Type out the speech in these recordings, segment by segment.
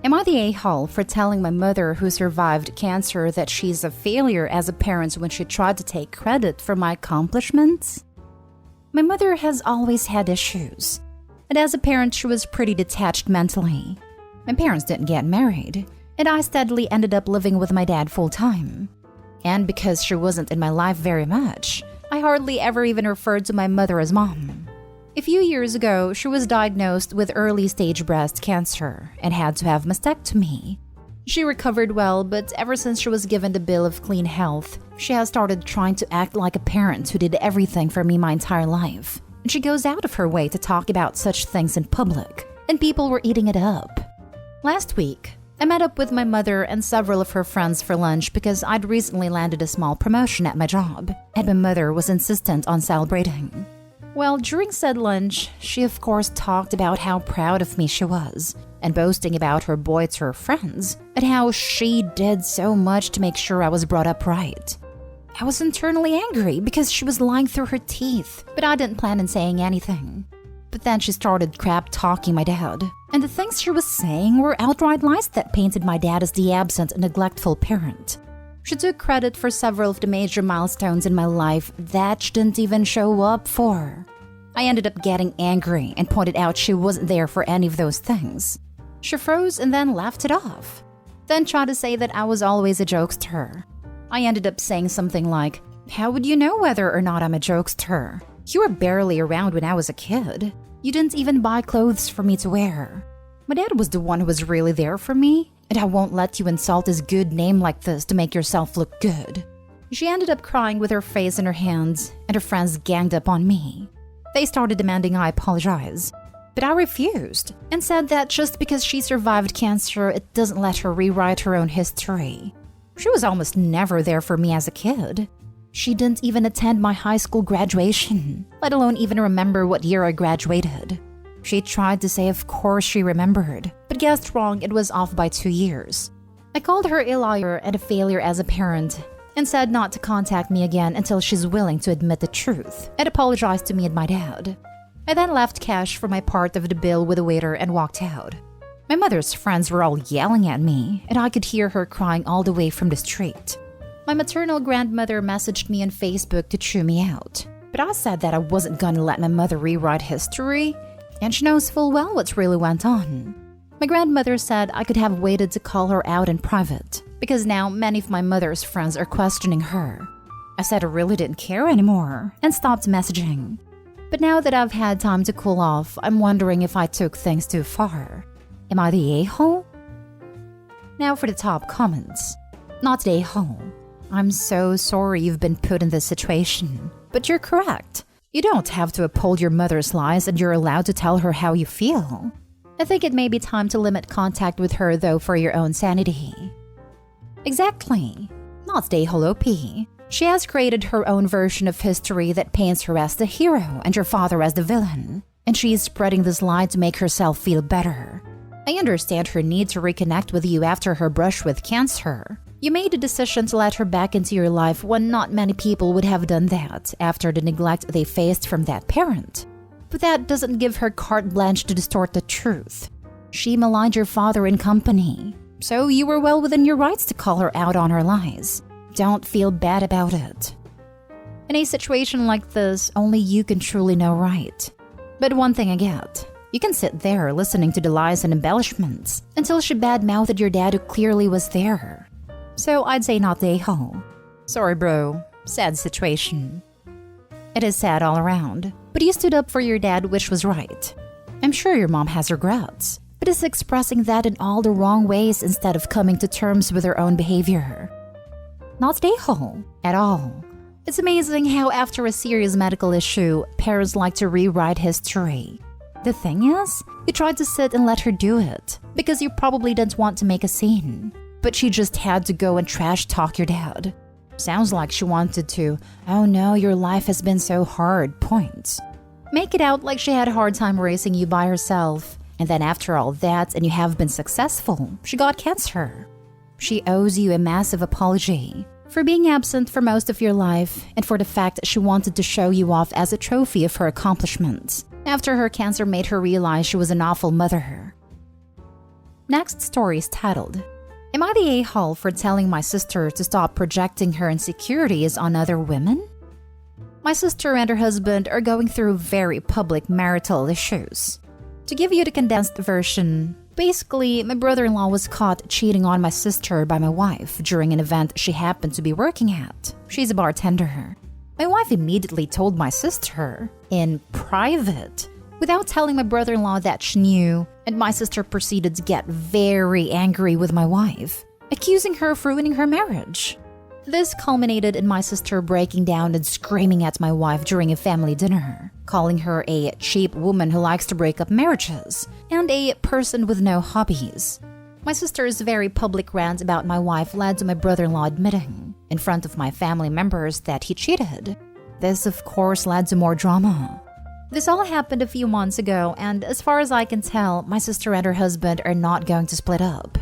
Am I the a-hole for telling my mother who survived cancer that she's a failure as a parent when she tried to take credit for my accomplishments? My mother has always had issues, and as a parent she was pretty detached mentally. My parents didn't get married, and I steadily ended up living with my dad full-time. And because she wasn't in my life very much, I hardly ever even referred to my mother as mom. A few years ago, she was diagnosed with early-stage breast cancer and had to have mastectomy. She recovered well, but ever since she was given the bill of clean health, she has started trying to act like a parent who did everything for me my entire life. And she goes out of her way to talk about such things in public, and people were eating it up. Last week, I met up with my mother and several of her friends for lunch because I'd recently landed a small promotion at my job, and my mother was insistent on celebrating. Well, during said lunch, she of course talked about how proud of me she was, and boasting about her boy to her friends, and how she did so much to make sure I was brought up right. I was internally angry because she was lying through her teeth, but I didn't plan on saying anything. But then she started crap-talking my dad, and the things she was saying were outright lies that painted my dad as the absent and neglectful parent. She took credit for several of the major milestones in my life that she didn't even show up for. I ended up getting angry and pointed out she wasn't there for any of those things. She froze and then laughed it off, then tried to say that I was always a jokester. I ended up saying something like, "How would you know whether or not I'm a jokester? You were barely around when I was a kid. You didn't even buy clothes for me to wear. My dad was the one who was really there for me, and I won't let you insult his good name like this to make yourself look good." She ended up crying with her face in her hands, and her friends ganged up on me. They started demanding I apologize, but I refused and said that just because she survived cancer, it doesn't let her rewrite her own history. She was almost never there for me as a kid. She didn't even attend my high school graduation, let alone even remember what year I graduated. She tried to say of course she remembered, but guessed wrong, it was off by 2 years. I called her a liar and a failure as a parent, and said not to contact me again until she's willing to admit the truth and apologize to me and my dad. I then left cash for my part of the bill with the waiter and walked out. My mother's friends were all yelling at me, and I could hear her crying all the way from the street. My maternal grandmother messaged me on Facebook to chew me out, but I said that I wasn't gonna let my mother rewrite history, and she knows full well what really went on. My grandmother said I could have waited to call her out in private, because now many of my mother's friends are questioning her. I said I really didn't care anymore, and stopped messaging. But now that I've had time to cool off, I'm wondering if I took things too far. Am I the a-hole? Now for the top comments. Not the a-hole. I'm so sorry you've been put in this situation, but you're correct. You don't have to uphold your mother's lies, and you're allowed to tell her how you feel. I think it may be time to limit contact with her though for your own sanity. Exactly. Not the a-hole OP. She has created her own version of history that paints her as the hero and your father as the villain, and she is spreading this lie to make herself feel better. I understand her need to reconnect with you after her brush with cancer. You made a decision to let her back into your life when not many people would have done that after the neglect they faced from that parent. But that doesn't give her carte blanche to distort the truth. She maligned your father in company, so you were well within your rights to call her out on her lies. Don't feel bad about it. In a situation like this, only you can truly know right. But one thing I get, you can sit there listening to the lies and embellishments until she bad-mouthed your dad who clearly was there. So I'd say not the a-hole. Sorry bro, sad situation. It is sad all around, but you stood up for your dad, which was right. I'm sure your mom has regrets, but is expressing that in all the wrong ways instead of coming to terms with her own behavior. Not the a-hole at all. It's amazing how after a serious medical issue, parents like to rewrite history. The thing is, you tried to sit and let her do it, because you probably didn't want to make a scene. But she just had to go and trash talk your dad. Sounds like she wanted to, "Oh no, your life has been so hard," points. Make it out like she had a hard time raising you by herself, and then after all that and you have been successful, she got cancer. She owes you a massive apology for being absent for most of your life and for the fact that she wanted to show you off as a trophy of her accomplishments after her cancer made her realize she was an awful mother. Next story is titled, Am I the a-hole for telling my sister to stop projecting her insecurities on other women? My sister and her husband are going through very public marital issues. To give you the condensed version, basically, my brother-in-law was caught cheating on my sister by my wife during an event she happened to be working at. She's a bartender. My wife immediately told my sister, in private, without telling my brother-in-law that she knew, and my sister proceeded to get very angry with my wife, accusing her of ruining her marriage. This culminated in my sister breaking down and screaming at my wife during a family dinner, calling her a cheap woman who likes to break up marriages, and a person with no hobbies. My sister's very public rant about my wife led to my brother-in-law admitting, in front of my family members, that he cheated. This, of course, led to more drama. This all happened a few months ago, and as far as I can tell, my sister and her husband are not going to split up.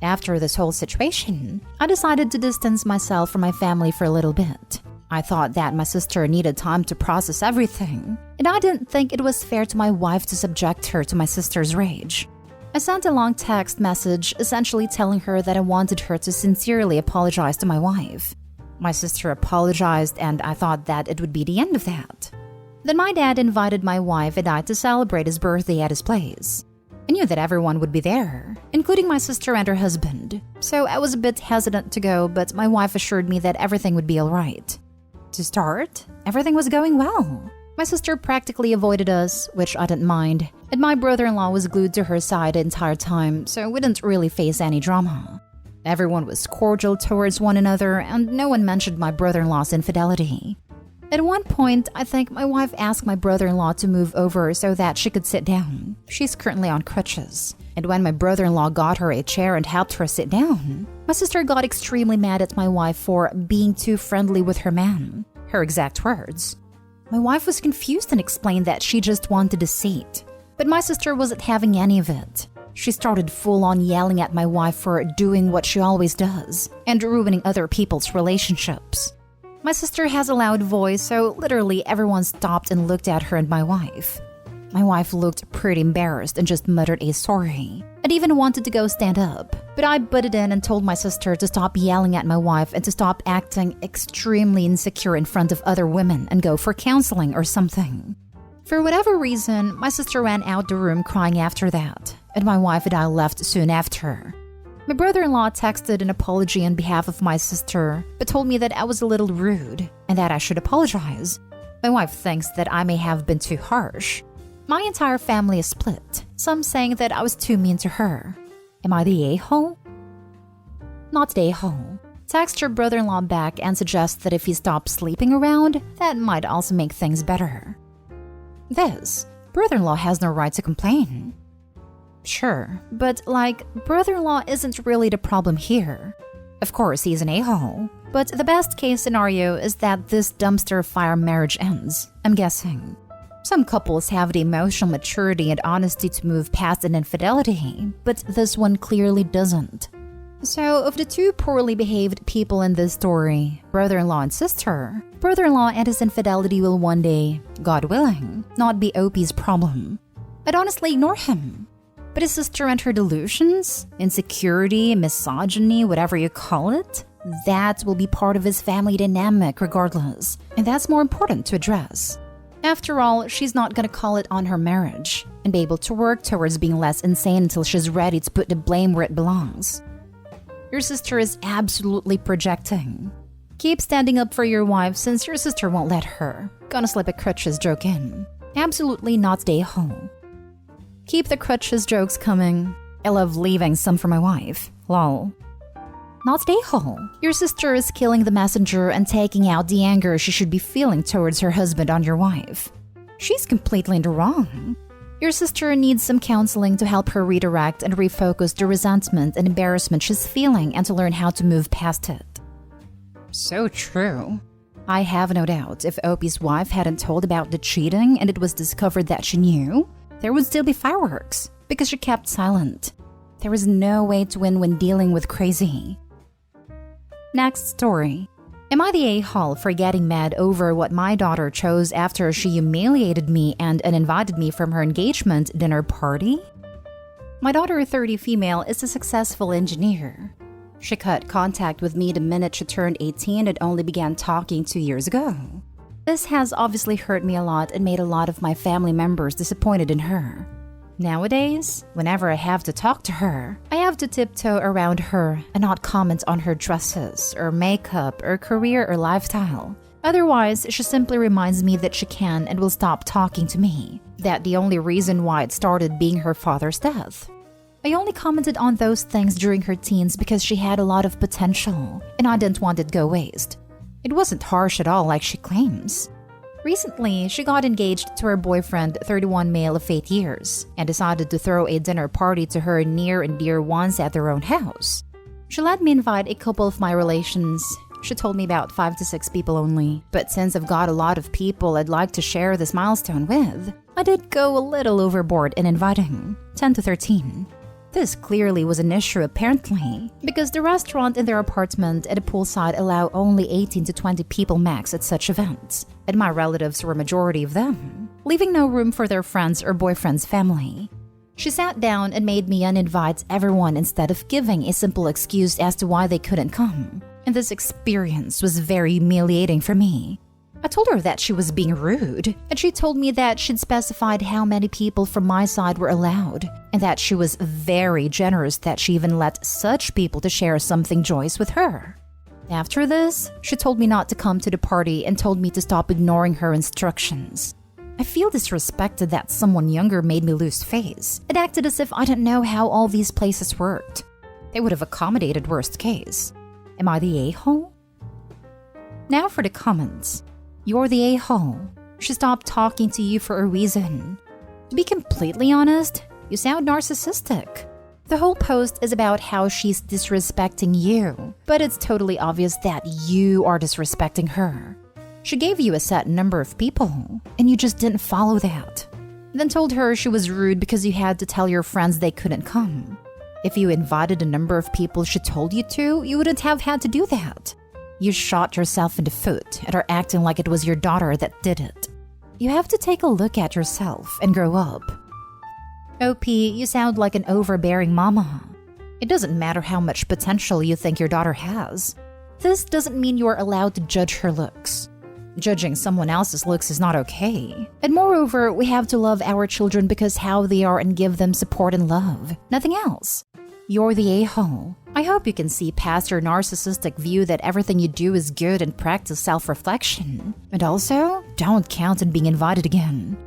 After this whole situation, I decided to distance myself from my family for a little bit. I thought that my sister needed time to process everything, and I didn't think it was fair to my wife to subject her to my sister's rage. I sent a long text message essentially telling her that I wanted her to sincerely apologize to my wife. My sister apologized, and I thought that it would be the end of that. Then my dad invited my wife and I to celebrate his birthday at his place. I knew that everyone would be there, including my sister and her husband, so I was a bit hesitant to go, but my wife assured me that everything would be alright. To start, everything was going well. My sister practically avoided us, which I didn't mind, and my brother-in-law was glued to her side the entire time, so we didn't really face any drama. Everyone was cordial towards one another, and no one mentioned my brother-in-law's infidelity. At one point, I think my wife asked my brother-in-law to move over so that she could sit down. She's currently on crutches. And when my brother-in-law got her a chair and helped her sit down, my sister got extremely mad at my wife for being too friendly with her man. Her exact words. My wife was confused and explained that she just wanted a seat. But my sister wasn't having any of it. She started full-on yelling at my wife for doing what she always does and ruining other people's relationships. My sister has a loud voice, so literally everyone stopped and looked at her and my wife. My wife looked pretty embarrassed and just muttered a sorry. I'd even wanted to go stand up, but I butted in and told my sister to stop yelling at my wife and to stop acting extremely insecure in front of other women and go for counseling or something. For whatever reason, my sister ran out the room crying after that, and my wife and I left soon after. My brother-in-law texted an apology on behalf of my sister, but told me that I was a little rude and that I should apologize. My wife thinks that I may have been too harsh. My entire family is split, some saying that I was too mean to her. Am I the a-hole? Not the a-hole. Text your brother-in-law back and suggest that if he stops sleeping around, that might also make things better. This, brother-in-law has no right to complain. Sure, but brother-in-law isn't really the problem here. Of course, he's an a-hole, but the best case scenario is that this dumpster fire marriage ends, I'm guessing. Some couples have the emotional maturity and honesty to move past an infidelity, but this one clearly doesn't. So, of the two poorly behaved people in this story, brother-in-law and sister, brother-in-law and his infidelity will one day, God willing, not be OP's problem. I'd honestly ignore him. But his sister and her delusions, insecurity, misogyny, whatever you call it, that will be part of his family dynamic regardless, and that's more important to address. After all, she's not gonna call it on her marriage and be able to work towards being less insane until she's ready to put the blame where it belongs. Your sister is absolutely projecting. Keep standing up for your wife since your sister won't let her. Gonna slip a crutches joke in. Absolutely not stay home. Keep the crutches jokes coming. I love leaving some for my wife. Lol. Not stay home. Your sister is killing the messenger and taking out the anger she should be feeling towards her husband on your wife. She's completely in the wrong. Your sister needs some counseling to help her redirect and refocus the resentment and embarrassment she's feeling and to learn how to move past it. So true. I have no doubt if Opie's wife hadn't told about the cheating and it was discovered that she knew, there would still be fireworks because she kept silent. There is no way to win when dealing with crazy. Next story. Am I the a-hole for getting mad over what my daughter chose after she humiliated me and uninvited me from her engagement dinner party? My daughter, 30 female, is a successful engineer. She cut contact with me the minute she turned 18 and only began talking 2 years ago. This has obviously hurt me a lot and made a lot of my family members disappointed in her. Nowadays, whenever I have to talk to her, I have to tiptoe around her and not comment on her dresses or makeup or career or lifestyle. Otherwise, she simply reminds me that she can and will stop talking to me, that the only reason why it started being her father's death. I only commented on those things during her teens because she had a lot of potential and I didn't want it to go waste. It wasn't harsh at all like she claims. Recently, she got engaged to her boyfriend, 31 male of 8 years, and decided to throw a dinner party to her near and dear ones at their own house. She let me invite a couple of my relations. She told me about 5 to 6 people only, but since I've got a lot of people I'd like to share this milestone with, I did go a little overboard in inviting 10 to 13. This clearly was an issue apparently, because the restaurant and their apartment at a poolside allow only 18 to 20 people max at such events, and my relatives were a majority of them, leaving no room for their friends or boyfriend's family. She sat down and made me uninvite everyone instead of giving a simple excuse as to why they couldn't come, and this experience was very humiliating for me. I told her that she was being rude, and she told me that she'd specified how many people from my side were allowed, and that she was very generous that she even let such people to share something joyous with her. After this, she told me not to come to the party and told me to stop ignoring her instructions. I feel disrespected that someone younger made me lose face. It acted as if I didn't know how all these places worked. They would have accommodated worst case. Am I the a-hole? Now for the comments. You're the a-hole. She stopped talking to you for a reason. To be completely honest, you sound narcissistic. The whole post is about how she's disrespecting you, but it's totally obvious that you are disrespecting her. She gave you a set number of people, and you just didn't follow that. Then told her she was rude because you had to tell your friends they couldn't come. If you invited a number of people she told you to, you wouldn't have had to do that. You shot yourself in the foot and are acting like it was your daughter that did it. You have to take a look at yourself and grow up. OP, you sound like an overbearing mama. It doesn't matter how much potential you think your daughter has. This doesn't mean you are allowed to judge her looks. Judging someone else's looks is not okay. And moreover, we have to love our children because how they are and give them support and love. Nothing else. You're the a-hole. I hope you can see past your narcissistic view that everything you do is good and practice self-reflection. And also, don't count on being invited again.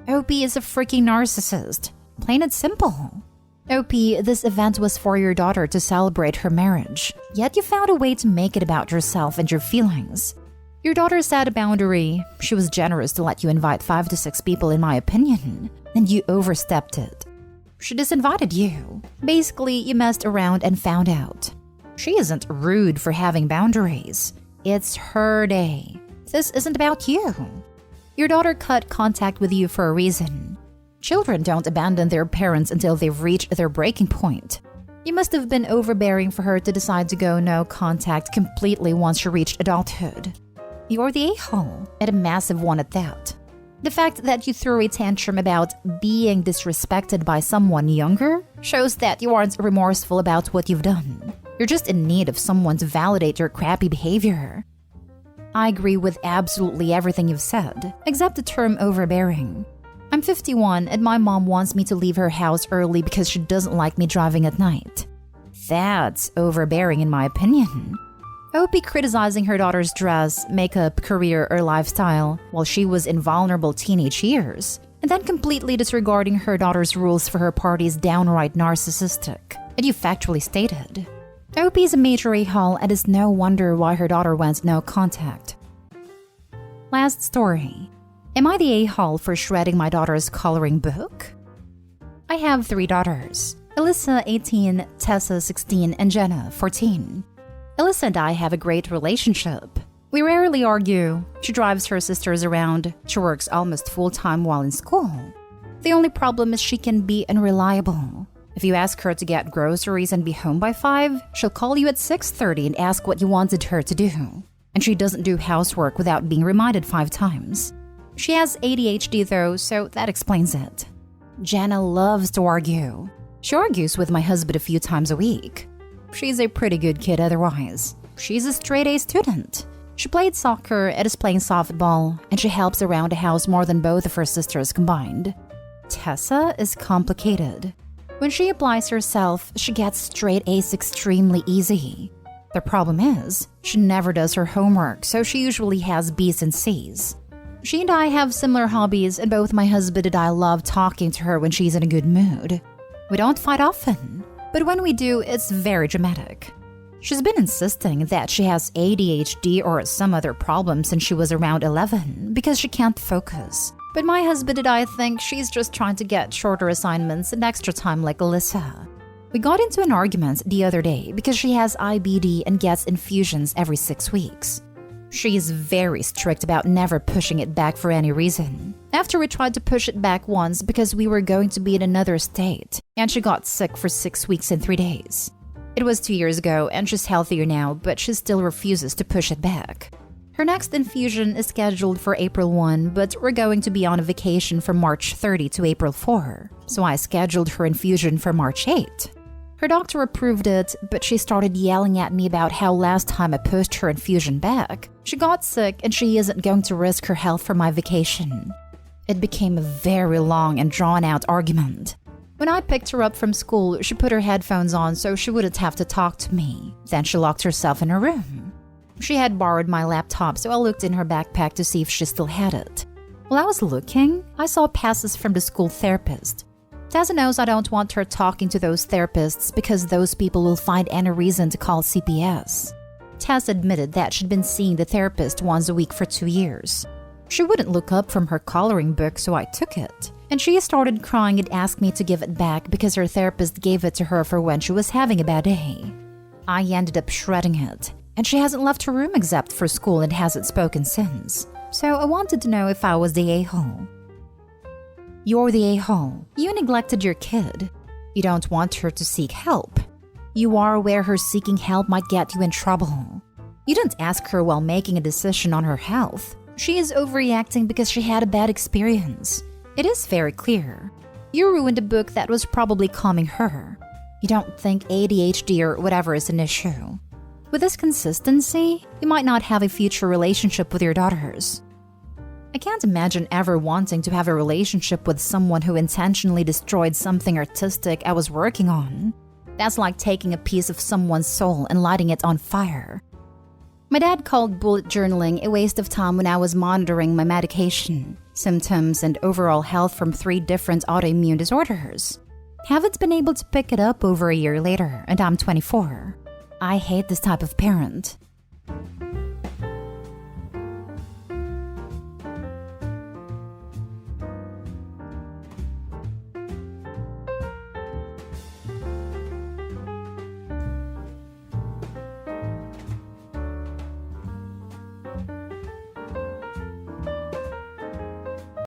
OP is a freaking narcissist. Plain and simple. OP, this event was for your daughter to celebrate her marriage. Yet you found a way to make it about yourself and your feelings. Your daughter set a boundary. She was generous to let you invite 5 to 6 people in my opinion. And you overstepped it. She disinvited you. Basically, you messed around and found out. She isn't rude for having boundaries. It's her day. This isn't about you. Your daughter cut contact with you for a reason. Children don't abandon their parents until they've reached their breaking point. You must have been overbearing for her to decide to go no contact completely once she reached adulthood. You're the a-hole, and a massive one at that. The fact that you threw a tantrum about being disrespected by someone younger shows that you aren't remorseful about what you've done. You're just in need of someone to validate your crappy behavior. I agree with absolutely everything you've said, except the term overbearing. I'm 51 and my mom wants me to leave her house early because she doesn't like me driving at night. That's overbearing in my opinion. OP criticizing her daughter's dress, makeup, career, or lifestyle while she was in vulnerable teenage years, and then completely disregarding her daughter's rules for her party is downright narcissistic, and you factually stated. OP is a major a-hole and it's no wonder why her daughter went no contact. Last story. Am I the a-hole for shredding my daughter's coloring book? I have 3 daughters. Alyssa, 18, Tessa, 16, and Jenna, 14. Alyssa and I have a great relationship. We rarely argue. She drives her sisters around. She works almost full-time while in school. The only problem is she can be unreliable. If you ask her to get groceries and be home by 5, she'll call you at 6:30 and ask what you wanted her to do. And she doesn't do housework without being reminded 5 times. She has ADHD though, so that explains it. Jenna loves to argue. She argues with my husband a few times a week. She's a pretty good kid otherwise. She's a straight-A student. She played soccer and is playing softball, and she helps around the house more than both of her sisters combined. Tessa is complicated. When she applies herself, she gets straight A's extremely easy. The problem is, she never does her homework, so she usually has B's and C's. She and I have similar hobbies, and both my husband and I love talking to her when she's in a good mood. We don't fight often, but when we do, it's very dramatic. She's been insisting that she has ADHD or some other problem since she was around 11 because she can't focus. But my husband and I think she's just trying to get shorter assignments and extra time like Alyssa. We got into an argument the other day because she has IBD and gets infusions every 6 weeks. She is very strict about never pushing it back for any reason. After we tried to push it back once because we were going to be in another state, and she got sick for 6 weeks and 3 days. It was 2 years ago and she's healthier now, but she still refuses to push it back. Her next infusion is scheduled for April 1, but we're going to be on a vacation from March 30 to April 4, so I scheduled her infusion for March 8. Her doctor approved it, but she started yelling at me about how last time I pushed her infusion back, she got sick and she isn't going to risk her health for my vacation. It became a very long and drawn-out argument. When I picked her up from school, she put her headphones on so she wouldn't have to talk to me. Then she locked herself in her room. She had borrowed my laptop, so I looked in her backpack to see if she still had it. While I was looking, I saw passes from the school therapist. Tessa knows I don't want her talking to those therapists because those people will find any reason to call CPS. Tess admitted that she'd been seeing the therapist once a week for 2 years. She wouldn't look up from her coloring book, so I took it. And she started crying and asked me to give it back because her therapist gave it to her for when she was having a bad day. I ended up shredding it, and she hasn't left her room except for school and hasn't spoken since. So I wanted to know if I was the a-hole. You're the a-hole. You neglected your kid. You don't want her to seek help. You are aware her seeking help might get you in trouble. You didn't ask her while making a decision on her health. She is overreacting because she had a bad experience. It is very clear. You ruined a book that was probably calming her. You don't think ADHD or whatever is an issue. With this consistency, you might not have a future relationship with your daughters. I can't imagine ever wanting to have a relationship with someone who intentionally destroyed something artistic I was working on. That's like taking a piece of someone's soul and lighting it on fire. My dad called bullet journaling a waste of time when I was monitoring my medication, symptoms, and overall health from 3 different autoimmune disorders. Haven't been able to pick it up over a year later, and I'm 24. I hate this type of parent.